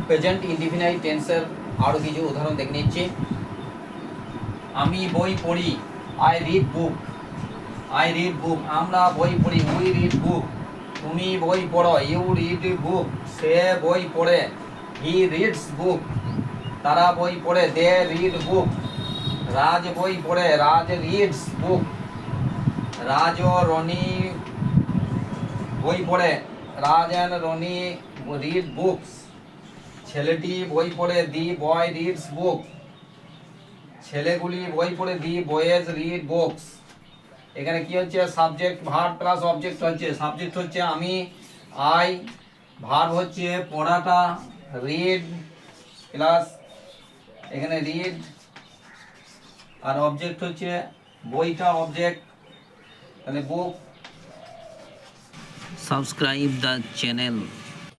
Present indefinite টেন্সের আরও কিছু উদাহরণ দেখে নিচ্ছি। আমি বই পড়ি, I read book. I read বুক, আমরা বই পড়ি, উই রিড বুক। তুমি বই পড়ো, ইউ রিড বুক। সে বই পড়ে, হি রিডস বুক। তারা বই পড়ে, দে রিড বুক। রাজ বই পড়ে, রাজ রিডস বুক। রাজ ও রনি বই পড়ে, রাজ অ্যান্ড রনি রিড বুকস। ছেলেটি বই পড়ে, দি বয় রিডস বুক। ছেলেগুলি বই পড়ে, দি বয়েজ রিড বুকস। এখানে কি হচ্ছে, সাবজেক্ট ভার্ব প্লাস অবজেক্ট হচ্ছে। সাবজেক্ট হচ্ছে আমি, আই। ভার্ব হচ্ছে পড়াটা, রিড প্লাস এখানে রিড। আর অবজেক্ট হচ্ছে বইটা, অবজেক্ট তাহলে বুক। Subscribe the channel.